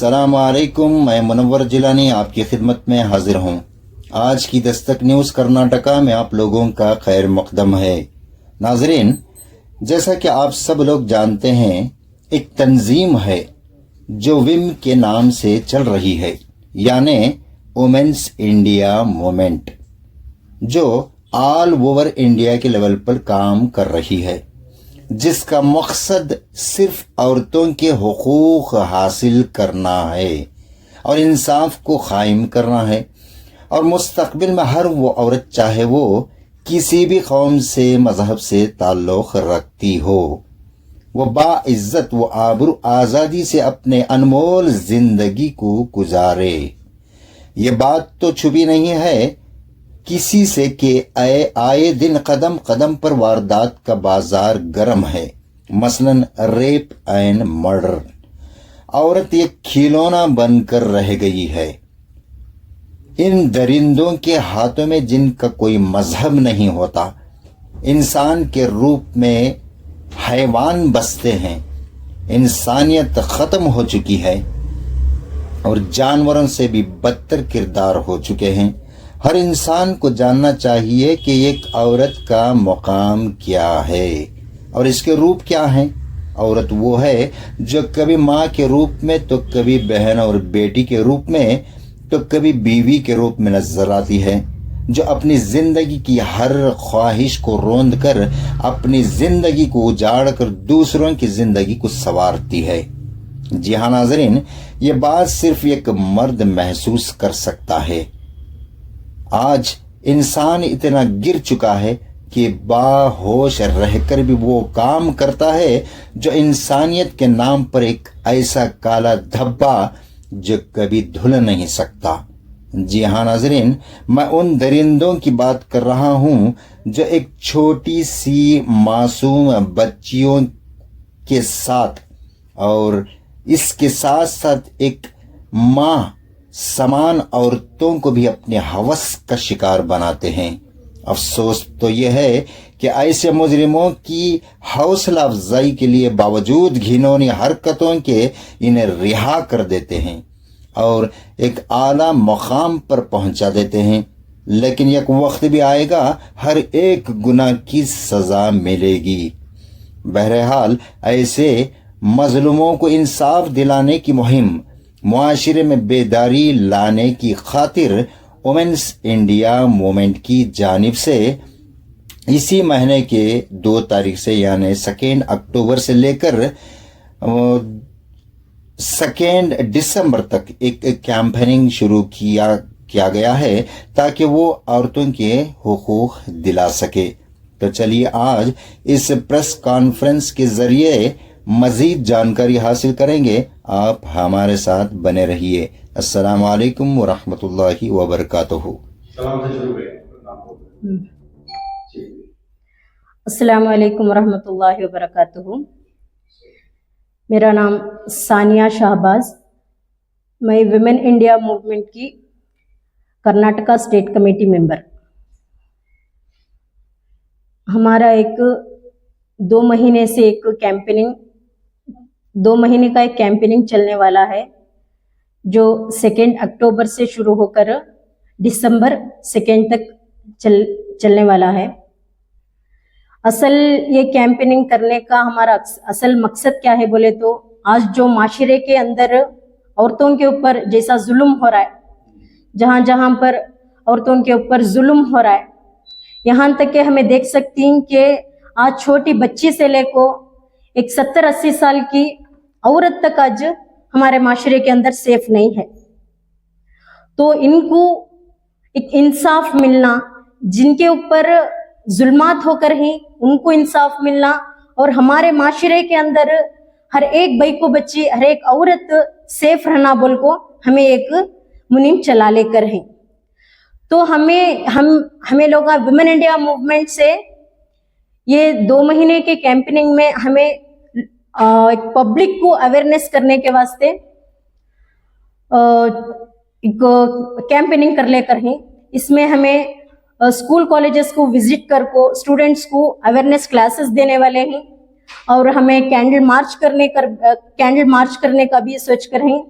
अस्सलामुअलैकुम, मैं मुनव्वर जिलानी आपकी खिदमत में हाजिर हूँ। आज की दस्तक न्यूज़ कर्नाटका में आप लोगों का खैर मकदम है। नाजरीन, जैसा कि आप सब लोग जानते हैं, एक तंजीम है जो विम के नाम से चल रही है, यानी वुमेन्स इंडिया मूवमेंट, जो ऑल ओवर इंडिया के लेवल पर काम कर रही है, जिसका मकसद सिर्फ औरतों के हुकूक हासिल करना है और इंसाफ को कायम करना है। और मुस्तकबिल में हर वो औरत, चाहे वो किसी भी कौम से मजहब से ताल्लुक़ रखती हो, वो बाइज्जत व आबरू आज़ादी से अपने अनमोल जिंदगी को गुजारे। ये बात तो छुपी नहीं है किसी से कि आए दिन कदम कदम पर वारदात का बाजार गर्म है। मसलन रेप एंड मर्डर। औरत एक खिलौना बनकर रह गई है इन दरिंदों के हाथों में जिनका कोई मजहब नहीं होता। इंसान के रूप में हैवान बसते हैं। इंसानियत खत्म हो चुकी है और जानवरों से भी बदतर किरदार हो चुके हैं। हर इंसान को जानना चाहिए कि एक औरत का मुकाम क्या है और इसके रूप क्या है। औरत वो है जो कभी माँ के रूप में, तो कभी बहन और बेटी के रूप में, तो कभी बीवी के रूप में नजर आती है, जो अपनी जिंदगी की हर ख्वाहिश को रोंद कर, अपनी जिंदगी को उजाड़ कर दूसरों की जिंदगी को संवारती है। जी हाँ नाजरीन, ये बात सिर्फ एक मर्द महसूस कर सकता है। आज इंसान इतना गिर चुका है कि बाहोश रहकर भी वो काम करता है जो इंसानियत के नाम पर एक ऐसा काला धब्बा जो कभी धुल नहीं सकता। जी हाँ नाजरीन, मैं उन दरिंदों की बात कर रहा हूँ जो एक छोटी सी मासूम बच्चियों के साथ और इसके साथ साथ एक माँ समान औरतों को भी अपने हवस का शिकार बनाते हैं। अफसोस तो यह है कि ऐसे मुजरिमों की हौसला अफजाई के लिए बावजूद घिनौनी हरकतों के इन्हें रिहा कर देते हैं और एक आला मकाम पर पहुंचा देते हैं। लेकिन एक वक्त भी आएगा, हर एक गुनाह की सजा मिलेगी। बहरहाल ऐसे मजलूमों को इंसाफ दिलाने की मुहिम, मुआशरे में बेदारी लाने की खातिर वुमेन्स इंडिया मूवमेंट की जानिब से इसी महीने के 2 तारीख से यानी 2 अक्टूबर से लेकर 2 दिसंबर तक एक कैंपेनिंग शुरू किया गया है ताकि वो औरतों के हुकूक दिला सके। तो चलिए आज इस प्रेस कॉन्फ्रेंस के जरिए मजीद जानकारी हासिल करेंगे। आप हमारे साथ बने रहिए। अस्सलाम वालेकुम व रहमतुल्लाहि व बरकातुहू। अस्सलाम वालेकुम व रहमतुल्लाहि व बरकातुहू। मेरा नाम सानिया शाहबाज, मैं विमेन इंडिया मूवमेंट की कर्नाटका स्टेट कमेटी मेंबर। हमारा 2 महीने से 2 महीने का एक कैंपेनिंग चलने वाला है जो 2 अक्टूबर से शुरू होकर दिसंबर 2 तक चलने वाला है। असल ये कैंपेनिंग करने का हमारा असल मकसद क्या है बोले तो, आज जो माशरे के अंदर औरतों के ऊपर जैसा जुल्म हो रहा है, जहाँ जहाँ पर औरतों के ऊपर जुल्म हो रहा है, यहाँ तक कि हमें देख सकती हैं कि आज छोटी बच्ची से लेकर एक 70-80 साल की औरत तक आज हमारे माशरे के अंदर सेफ नहीं है। तो इनको एक इंसाफ मिलना, जिनके ऊपर जुल्मात होकर ही उनको इंसाफ मिलना, और हमारे माशरे के अंदर हर एक भाई को बच्ची, हर एक औरत सेफ रहना बोल को हमें एक मुहिम चला लेकर है। तो हमें लोग विमेन इंडिया मूवमेंट से ये 2 महीने के कैंपेनिंग में हमें एक पब्लिक को अवेयरनेस करने के वास्ते कैंपेनिंग कर लेकर हैं। इसमें हमें स्कूल कॉलेजेस को विजिट कर को स्टूडेंट्स को अवेयरनेस क्लासेस देने वाले हैं, और हमें कैंडल मार्च करने का भी सोच कर हैं।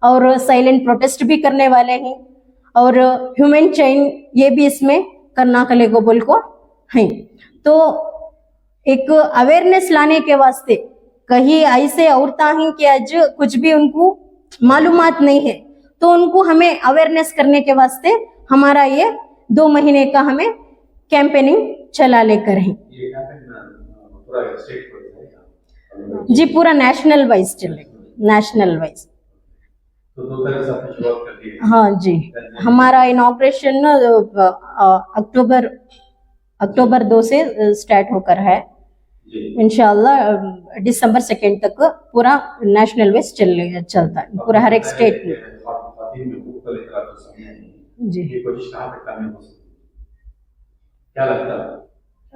और साइलेंट प्रोटेस्ट भी करने वाले हैं और ह्यूमन चेन ये भी इसमें करना कले गोबल को है। तो एक अवेयरनेस लाने के वास्ते कहीं ऐसे औरतें हैं कि आज कुछ भी उनको मालूमात नहीं है, तो उनको हमें अवेयरनेस करने के वास्ते हमारा ये 2 महीने का हमें कैंपेनिंग चला लेकर है। ये कैंपेन पूरा स्टेट पर है जी पूरा नेशनल वाइज चले, नेशनल वाइज। तो 2 तारीख से आपने शुरुआत कर दी है। हाँ जी, हमारा इनॉग्रेशन अक्टूबर 2 से स्टार्ट होकर है। जी इंशाल्लाह दिसंबर 2 तक पूरा नेशनल वाइज चलता है, पूरा हर एक स्टेट में। खातिन में हुकूक को लेकर आप जो सामने आई हैं, जी ये कोशिश कहाँ तक कामयाब हो सकती है, क्या लगता है?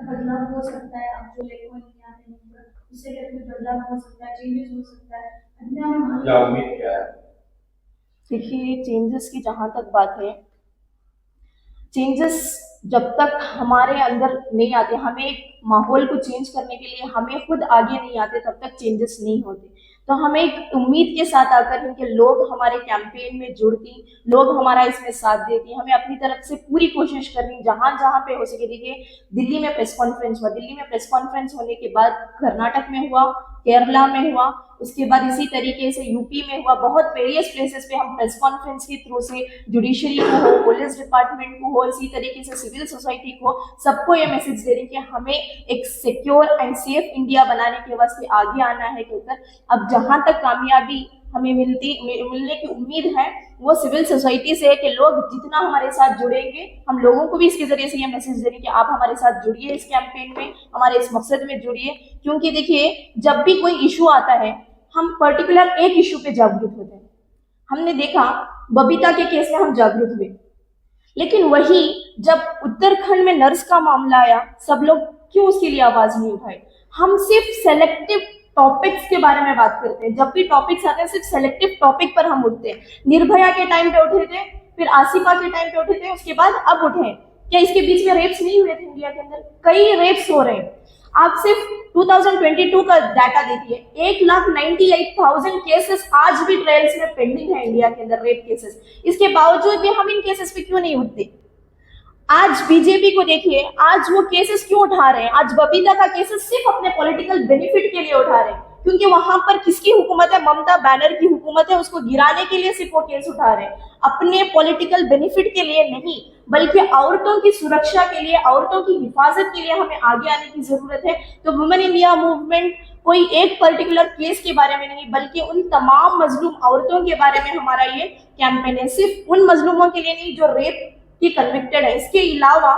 बदलाव हो सकता है। अब जो लेखों नहीं आते हैं उससे भी बदलाव हो सकता है, चेंजेस हो सकता है। क्या उम्मीद क्या है? देखिए, चेंजेस की जहाँ तक बात है, चेंजेस जब तक हमारे अंदर नहीं आते, हमें एक माहौल को चेंज करने के लिए हमें खुद आगे नहीं आते, तब तक चेंजेस नहीं होते। तो हमें एक उम्मीद के साथ आकर कि लोग हमारे कैंपेन में जुड़ती, लोग हमारा इसमें साथ देती, हमें अपनी तरफ से पूरी कोशिश करनी जहाँ जहाँ पे हो सके। देखिए, दिल्ली में प्रेस कॉन्फ्रेंस हुआ, दिल्ली में प्रेस कॉन्फ्रेंस होने के बाद कर्नाटक में हुआ, केरला में हुआ, उसके बाद इसी तरीके से यूपी में हुआ। बहुत वेरियस प्लेसेस पे हम प्रेस कॉन्फ्रेंस के थ्रू से जुडिशरी को हो, पुलिस डिपार्टमेंट को हो, इसी तरीके से सिविल सोसाइटी को, सबको ये मैसेज दे रहे हैं कि हमें एक सिक्योर एंड सेफ इंडिया बनाने के वास्ते आगे आना है। कहकर अब जहां तक कामयाबी हमें मिलने की उम्मीद है वो सिविल सोसाइटी से है कि लोग जितना हमारे साथ जुड़ेंगे, हम लोगों को भी इसके जरिए से ये मैसेज दे रहे हैं कि आप हमारे साथ जुड़िए, इस कैंपेन में हमारे इस मकसद में जुड़िए। क्योंकि देखिए, जब भी कोई इशू आता है हम पर्टिकुलर एक इशू पे जागरूक होते हैं। हमने देखा बबीता के केस में हम जागरूक हुए, लेकिन वही जब उत्तराखंड में नर्स का मामला आया, सब लोग क्यों उसके लिए आवाज नहीं उठाए? हम सिर्फ सेलेक्टिव टॉपिक्स के बारे में बात करते हैं। जब भी टॉपिक्स आते हैं सिर्फ सेलेक्टिव टॉपिक पर हम उठते हैं। निर्भया के टाइम पे उठे थे, फिर आसिफा के टाइम पे उठे थे, उसके बाद अब उठे। क्या इसके बीच में रेप्स नहीं हुए थे इंडिया के अंदर? कई रेप्स हो रहे हैं। आप सिर्फ 2022 का डाटा देखिए, 1,98,000 केसेस आज भी ट्रायल्स में पेंडिंग है इंडिया के अंदर, रेप केसेस। इसके बावजूद भी हम इन केसेस पे क्यों नहीं उठते? आज बीजेपी को देखिए, आज वो केसेस क्यों उठा रहे हैं? आज बबीता का केसेस सिर्फ अपने पॉलिटिकल बेनिफिट के लिए उठा रहे हैं, क्योंकि वहां पर किसकी हुकूमत है? ममता बनर्जी की हुकूमत है। उसको गिराने के लिए सिर्फ वो केस उठा रहे हैं, अपने पॉलिटिकल बेनिफिट के लिए नहीं, बल्कि औरतों की सुरक्षा के लिए, औरतों की हिफाजत के लिए हमें आगे आने की जरूरत है। तो वुमेन इंडिया मूवमेंट कोई एक पर्टिकुलर केस के बारे में नहीं, बल्कि उन तमाम मजलूम औरतों के बारे में हमारा ये कैंपेन है। सिर्फ उन मजलूमों के लिए नहीं जो रेप की कन्विक्टेड है। इसके अलावा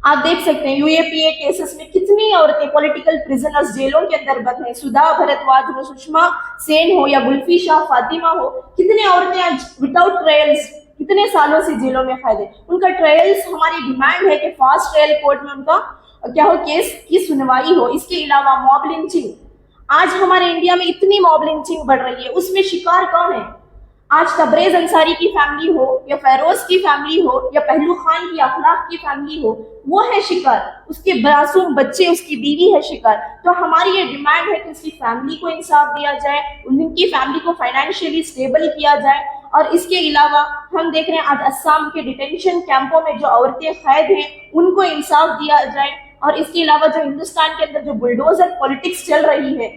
आप देख सकते हैं यूएपीए केसेस में कितनी औरतें पॉलिटिकल प्रिजनर्स जेलों के अंदर बंद हैं। सुधा भारद्वाज हो, सुषमा सेन हो या गुल्फी शाह फातिमा हो, कितने औरतें आज विदाउट ट्रायल्स कितने सालों से जेलों में कैद है। उनका ट्रायल्स, हमारी डिमांड है कि फास्ट ट्रायल कोर्ट में उनका क्या हो, केस की सुनवाई हो। इसके अलावा मॉब लिंचिंग, आज हमारे इंडिया में इतनी मॉब लिंचिंग बढ़ रही है, उसमें शिकार कौन है? आज तबरेज अंसारी की फैमिली हो या फेरोज की फैमिली हो या पहलू खान की अखलाक की फैमिली हो, वो है शिकार। उसके मासूम बच्चे, उसकी बीवी है शिकार। तो हमारी ये डिमांड है कि उसकी फैमिली को इंसाफ दिया जाए, उनकी फैमिली को फाइनेंशियली स्टेबल किया जाए। और इसके अलावा हम देख रहे हैं आज असम के डिटेंशन कैंपों में जो औरतें कैद हैं उनको इंसाफ दिया जाए। और इसके अलावा जो हिंदुस्तान के अंदर जो बुलडोजर पॉलिटिक्स चल रही है,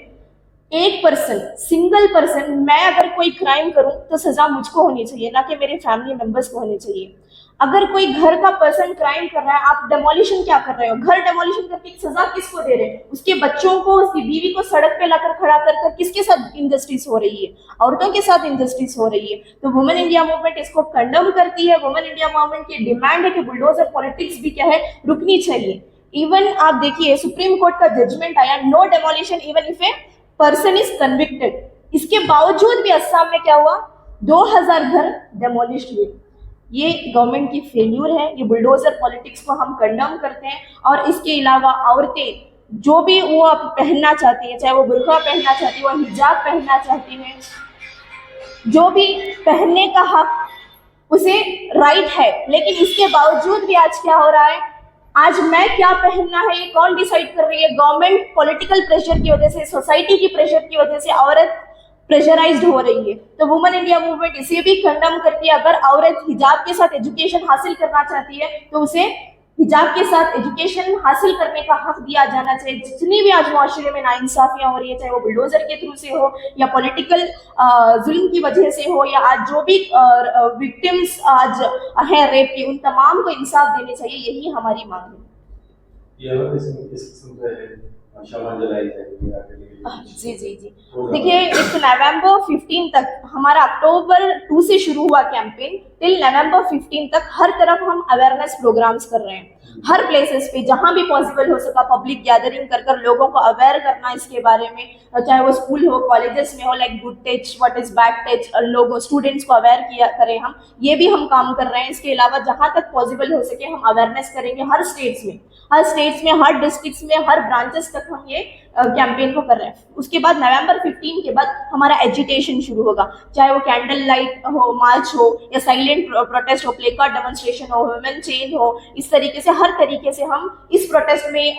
एक पर्सन, सिंगल पर्सन, मैं अगर कोई क्राइम करूं तो सजा मुझको होनी चाहिए, ना कि मेरे फैमिली मेंबर्स को होनी चाहिए। अगर कोई घर का पर्सन क्राइम कर रहा है, आप डेमोलिशन क्या कर रहे हो? घर डेमोलिशन करके सजा किसको दे रहे हैं? उसके बच्चों को, उसकी बीवी को सड़क पे लाकर खड़ा कर किसके साथ इनजस्टिस हो रही है? औरतों के साथ इनजस्टिस हो रही है। तो वुमेन इंडिया मूवमेंट इसको कंडम करती है। वुमेन इंडिया मूवमेंट की डिमांड है कि बुलडोजर पॉलिटिक्स भी क्या है, रुकनी चाहिए। इवन आप देखिए सुप्रीम कोर्ट का जजमेंट आया, no demolition even if a person is convicted. इसके बावजूद भी असम में क्या हुआ, 2000 घर डेमोलिश्ड हुए। ये गवर्नमेंट की फेल्यूर है। ये बुलडोजर पॉलिटिक्स को हम कंडम करते हैं। और इसके अलावा औरतें जो भी वो पहनना चाहती है, चाहे वो बुर्का पहनना चाहती है, वो हिजाब पहनना चाहती है, जो भी पहनने का हक उसे राइट है, लेकिन इसके बावजूद भी आज क्या हो रहा है, आज मैं क्या पहनना है ये कौन डिसाइड कर रही है? गवर्नमेंट पॉलिटिकल प्रेशर की वजह से, सोसाइटी की प्रेशर की वजह से औरत प्रेशराइज्ड हो रही है। तो वुमेन इंडिया मूवमेंट इसे भी कंडम करती है, अगर औरत हिजाब के साथ एजुकेशन हासिल करना चाहती है तो उसे हिजाब के साथ एजुकेशन हासिल करने का हक दिया जाना चाहिए। जितनी भी आज मुआशरे में नाइंसाफियां हो रही है, चाहे वो बुलडोजर के थ्रू से हो या पॉलिटिकल जुल्म की वजह से हो, या आज जो भी विक्टिम्स आज हैं रेप की, उन तमाम को इंसाफ देने चाहिए, यही हमारी मांग है। ये अवेयरनेस में किस किस्म का शमा जलाई जाएगी आगे के जी जी जी देखिए, एक नवंबर 15 तक हमारा अक्टूबर 2 से शुरू हुआ कैंपेन, टिल नवंबर 15 तक हर तरफ हम अवेयरनेस प्रोग्राम्स कर रहे हैं। हर प्लेसेस पे जहां भी पॉसिबल हो सका पब्लिक गैदरिंग कर कर लोगों को अवेयर करना इसके बारे में, चाहे वो स्कूल हो, कॉलेजेस में हो, like good touch, what is bad touch, लोगों स्टूडेंट्स को अवेयर किया करें हम, ये भी हम काम कर रहे हैं। इसके अलावा जहां तक पॉसिबल हो सके हम अवेयरनेस करेंगे हर स्टेट्स में, हर डिस्ट्रिक्ट्स में, हर ब्रांचेस तक हम ये कैंपेन को कर रहे हैं। उसके बाद नवंबर 15 के बाद हमारा एजिटेशन शुरू होगा, चाहे वो कैंडल लाइट हो, मार्च हो, या साइलेंट प्रोटेस्ट हो, प्ले कार्ड डेमोन्स्ट्रेशन हो, वुमेन चेन हो। इस तरीके से हर तरीके से हम इस प्रोटेस्ट में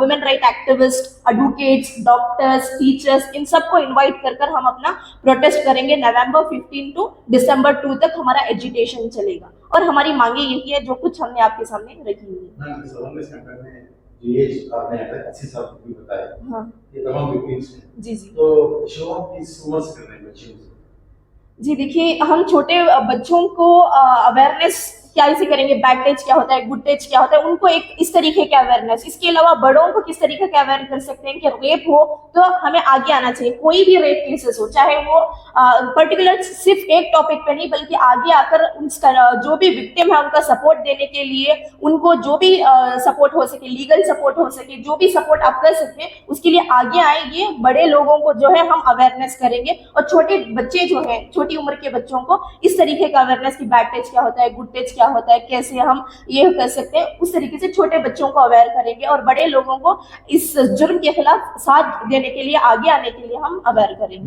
women right activist, advocates, doctors, teachers, इन सबको इन्वाइट कर कर हम अपना प्रोटेस्ट करेंगे। नवंबर 15 टू दिसंबर 2 तक हमारा एजिटेशन चलेगा और हमारी मांगे यही है जो कुछ हमने आपके सामने रखी हुई है। एज आपने अच्छे साल भी बताया, हाँ ये तमाम विक्टिम्स हैं। जी जी तो शुरुआत किस उम्र से कर रहे हैं बच्चों से? जी देखिए, हम छोटे बच्चों को अवेयरनेस क्या इसे करेंगे, बैड टच क्या होता है, गुड टच क्या होता है, उनको एक इस तरीके के अवेयरनेस। इसके अलावा बड़ों को किस तरीके के अवेयर कर सकते हैं कि रेप हो तो हमें आगे आना चाहिए। कोई भी रेप केसेस हो, चाहे वो पर्टिकुलर सिर्फ एक टॉपिक पे नहीं, बल्कि आगे आकर उसका जो भी विक्टिम है उनका सपोर्ट देने के लिए, उनको जो भी सपोर्ट हो सके, लीगल सपोर्ट हो सके, जो भी सपोर्ट आप कर सकते हैं उसके लिए आगे आएंगे। बड़े लोगों को जो है हम अवेयरनेस करेंगे और छोटे बच्चे जो है, छोटी उम्र के बच्चों को इस तरीके का अवेयरनेस कि बैड टच क्या होता है, गुड टच क्या होता है, कैसे हम ये कर सकते हैं, उस तरीके से छोटे बच्चों को अवेयर करेंगे और बड़े लोगों को इस जुर्म के खिलाफ साथ देने के लिए, आगे आने के लिए हम अवेयर करेंगे।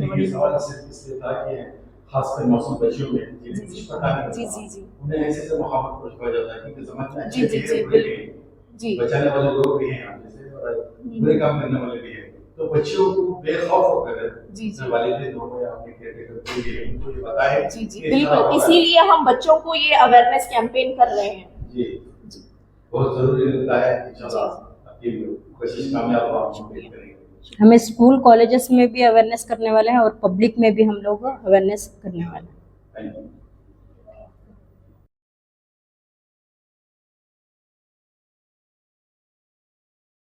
खासकर मासूम बच्चों में जिन्हें कुछ पता नहीं जी जी जी उन्हें ऐसे मुहावत को छुपा जाता है क्योंकि समझ में जी जी जी बिल्कुल जी बचाने वाले लोग भी हैं जैसे और बुरे काम करने वाले भी हैं। तो बच्चों को बेखौफ होकर जी जी वालिदैन हो या अपने केयरटेकर को भी उनको ये बताएं जी जी बिल्कुल, इसीलिए हम बच्चों को ये अवेयरनेस कैंपेन कर रहे हैं। जी बहुत जरूरी लगता है। इंशाल्लाह आपकी कोशिश कामयाब हो, हम उम्मीद करेंगे। हमें स्कूल कॉलेजेस में भी अवेयरनेस करने वाले हैं और पब्लिक में भी हम लोग अवेयरनेस करने वाले हैं। Thank you.